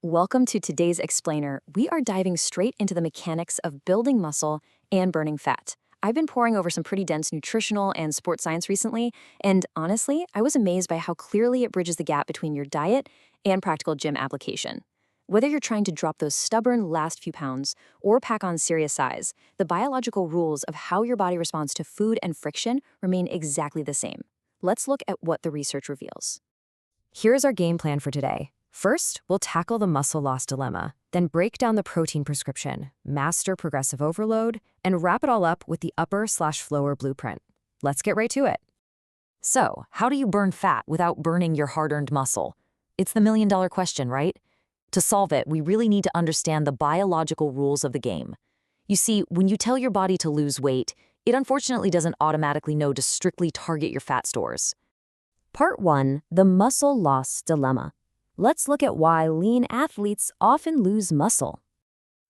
Welcome to today's explainer. We are diving straight into the mechanics of building muscle and burning fat. I've been poring over some pretty dense nutritional and sports science recently, and honestly, I was amazed by how clearly it bridges the gap between your diet and practical gym application. Whether you're trying to drop those stubborn last few pounds or pack on serious size, the biological rules of how your body responds to food and friction remain exactly the same. Let's look at what the research reveals. Here's our game plan for today. First, we'll tackle the muscle loss dilemma, then break down the protein prescription, master progressive overload, and wrap it all up with the upper/floor blueprint. Let's get right to it. So, how do you burn fat without burning your hard-earned muscle? It's the million-dollar question, right? To solve it, we really need to understand the biological rules of the game. You see, when you tell your body to lose weight, it unfortunately doesn't automatically know to strictly target your fat stores. Part 1. The muscle loss dilemma. Let's look at why lean athletes often lose muscle.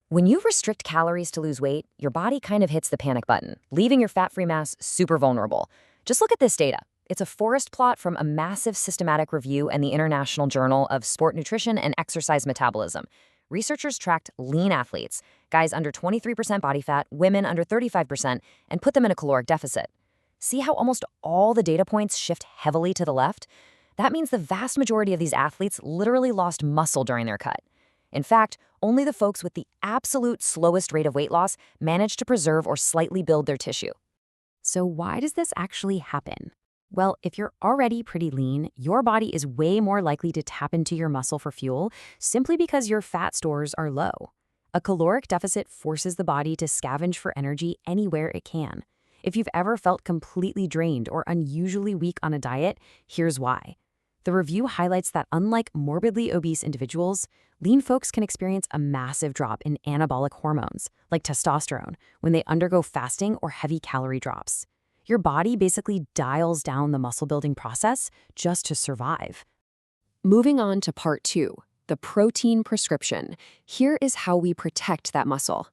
When you restrict calories to lose weight, your body kind of hits the panic button, leaving your fat-free mass super vulnerable. Just look at this data. It's a forest plot from a massive systematic review in the International Journal of Sport Nutrition and Exercise Metabolism. Researchers tracked lean athletes, guys under 23% body fat, women under 35%, and put them in a caloric deficit. See how almost all the data points shift heavily to the left? That means the vast majority of these athletes literally lost muscle during their cut. In fact, only the folks with the absolute slowest rate of weight loss managed to preserve or slightly build their tissue. So why does this actually happen? Well, if you're already pretty lean, your body is way more likely to tap into your muscle for fuel simply because your fat stores are low. A caloric deficit forces the body to scavenge for energy anywhere it can. If you've ever felt completely drained or unusually weak on a diet, here's why. The review highlights that unlike morbidly obese individuals, lean folks can experience a massive drop in anabolic hormones, like testosterone, when they undergo fasting or heavy calorie drops. Your body basically dials down the muscle-building process just to survive. Moving on to part 2, the protein prescription. Here is how we protect that muscle.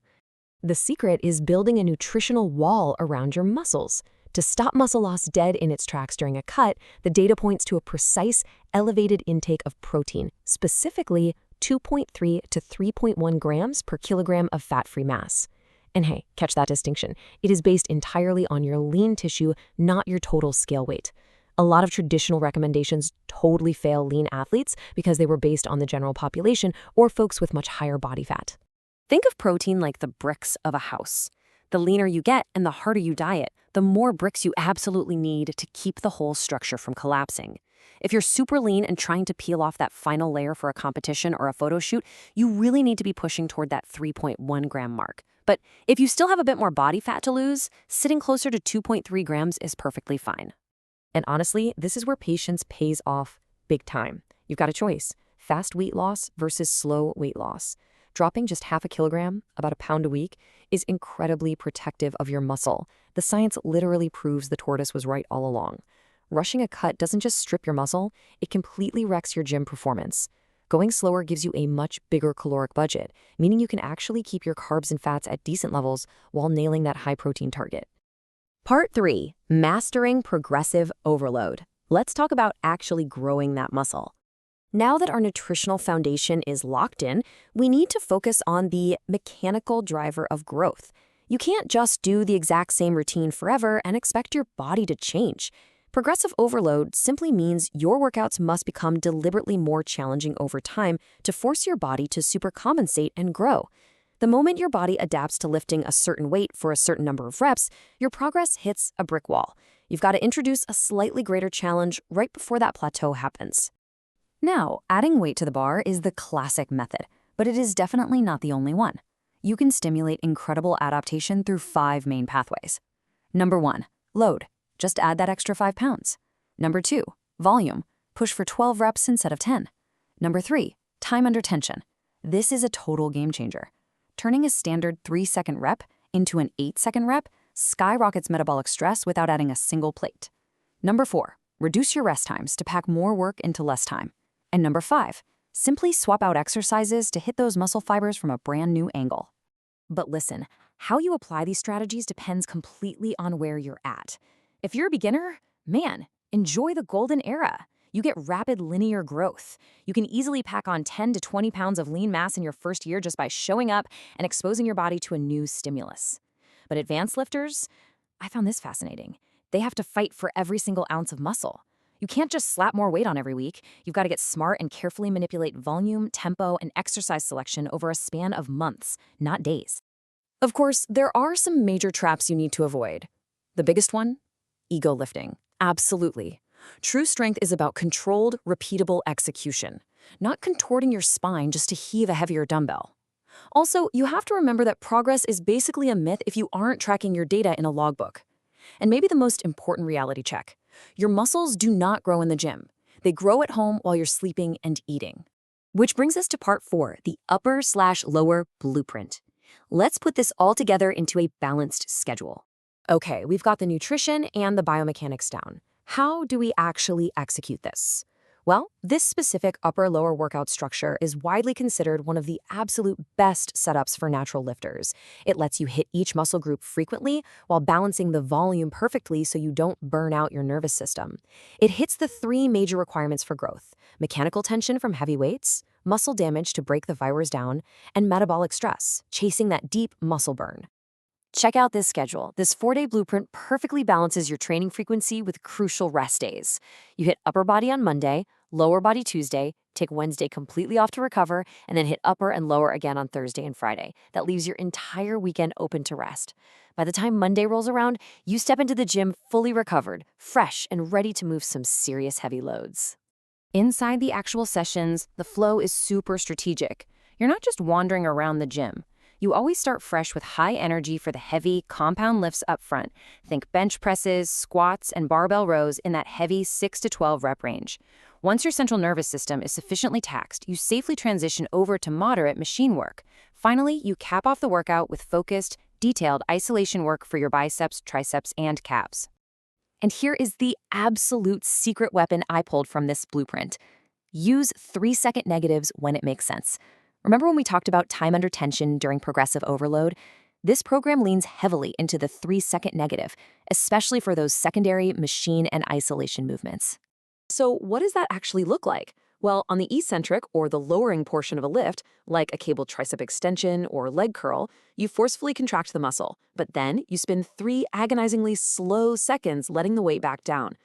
The secret is building a nutritional wall around your muscles. To stop muscle loss dead in its tracks during a cut, the data points to a precise, elevated intake of protein, specifically 2.3 to 3.1 grams per kilogram of fat-free mass. And hey, catch that distinction. It is based entirely on your lean tissue, not your total scale weight. A lot of traditional recommendations totally fail lean athletes because they were based on the general population or folks with much higher body fat. Think of protein like the bricks of a house. The leaner you get and the harder you diet, the more bricks you absolutely need to keep the whole structure from collapsing. If you're super lean and trying to peel off that final layer for a competition or a photo shoot, you really need to be pushing toward that 3.1 gram mark. But if you still have a bit more body fat to lose, sitting closer to 2.3 grams is perfectly fine. And honestly, this is where patience pays off big time. You've got a choice: fast weight loss versus slow weight loss. Dropping just half a kilogram, about a pound a week, is incredibly protective of your muscle. The science literally proves the tortoise was right all along. Rushing a cut doesn't just strip your muscle, it completely wrecks your gym performance. Going slower gives you a much bigger caloric budget, meaning you can actually keep your carbs and fats at decent levels while nailing that high protein target. Part 3. Mastering progressive overload. Let's talk about actually growing that muscle. Now that our nutritional foundation is locked in, we need to focus on the mechanical driver of growth. You can't just do the exact same routine forever and expect your body to change. Progressive overload simply means your workouts must become deliberately more challenging over time to force your body to supercompensate and grow. The moment your body adapts to lifting a certain weight for a certain number of reps, your progress hits a brick wall. You've got to introduce a slightly greater challenge right before that plateau happens. Now, adding weight to the bar is the classic method, but it is definitely not the only one. You can stimulate incredible adaptation through 5 main pathways. Number 1, load. Just add that extra 5 pounds. Number 2, volume. Push for 12 reps instead of 10. Number 3, time under tension. This is a total game changer. Turning a standard 3-second rep into an 8-second rep skyrockets metabolic stress without adding a single plate. Number 4, reduce your rest times to pack more work into less time. And number 5, simply swap out exercises to hit those muscle fibers from a brand new angle. But listen, how you apply these strategies depends completely on where you're at. If you're a beginner, man, enjoy the golden era. You get rapid linear growth. You can easily pack on 10 to 20 pounds of lean mass in your first year just by showing up and exposing your body to a new stimulus. But advanced lifters, I found this fascinating. They have to fight for every single ounce of muscle. You can't just slap more weight on every week. You've got to get smart and carefully manipulate volume, tempo, and exercise selection over a span of months, not days. Of course, there are some major traps you need to avoid. The biggest one? Ego lifting. Absolutely. True strength is about controlled, repeatable execution, not contorting your spine just to heave a heavier dumbbell. Also, you have to remember that progress is basically a myth if you aren't tracking your data in a logbook. And maybe the most important reality check. Your muscles do not grow in the gym. They grow at home while you're sleeping and eating. Which brings us to part 4, the upper/lower blueprint. Let's put this all together into a balanced schedule. Okay, we've got the nutrition and the biomechanics down. How do we actually execute this? Well, this specific upper-lower workout structure is widely considered one of the absolute best setups for natural lifters. It lets you hit each muscle group frequently while balancing the volume perfectly so you don't burn out your nervous system. It hits the 3 major requirements for growth: mechanical tension from heavy weights, muscle damage to break the fibers down, and metabolic stress, chasing that deep muscle burn. Check out this schedule. This 4-day blueprint perfectly balances your training frequency with crucial rest days. You hit upper body on Monday, lower body Tuesday, take Wednesday completely off to recover, and then hit upper and lower again on Thursday and Friday. That leaves your entire weekend open to rest. By the time Monday rolls around, you step into the gym fully recovered, fresh, and ready to move some serious heavy loads. Inside the actual sessions, the flow is super strategic. You're not just wandering around the gym. You always start fresh with high energy for the heavy, compound lifts up front. Think bench presses, squats, and barbell rows in that heavy 6 to 12 rep range. Once your central nervous system is sufficiently taxed, you safely transition over to moderate machine work. Finally, you cap off the workout with focused, detailed isolation work for your biceps, triceps, and calves. And here is the absolute secret weapon I pulled from this blueprint. Use 3-second negatives when it makes sense. Remember when we talked about time under tension during progressive overload? This program leans heavily into the 3-second negative, especially for those secondary machine and isolation movements. So what does that actually look like? Well, on the eccentric, or the lowering portion of a lift, like a cable tricep extension or leg curl, you forcefully contract the muscle, but then you spend 3 agonizingly slow seconds letting the weight back down.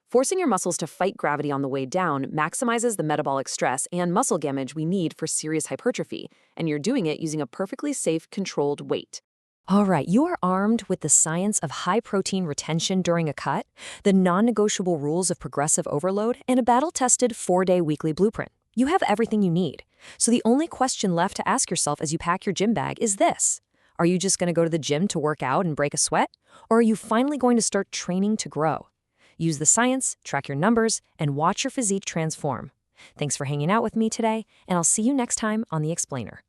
Forcing your muscles to fight gravity on the way down maximizes the metabolic stress and muscle damage we need for serious hypertrophy, and you're doing it using a perfectly safe, controlled weight. All right, you are armed with the science of high-protein retention during a cut, the non-negotiable rules of progressive overload, and a battle-tested 4-day weekly blueprint. You have everything you need. So the only question left to ask yourself as you pack your gym bag is this: are you just going to go to the gym to work out and break a sweat? Or are you finally going to start training to grow? Use the science, track your numbers, and watch your physique transform. Thanks for hanging out with me today, and I'll see you next time on The Explainer.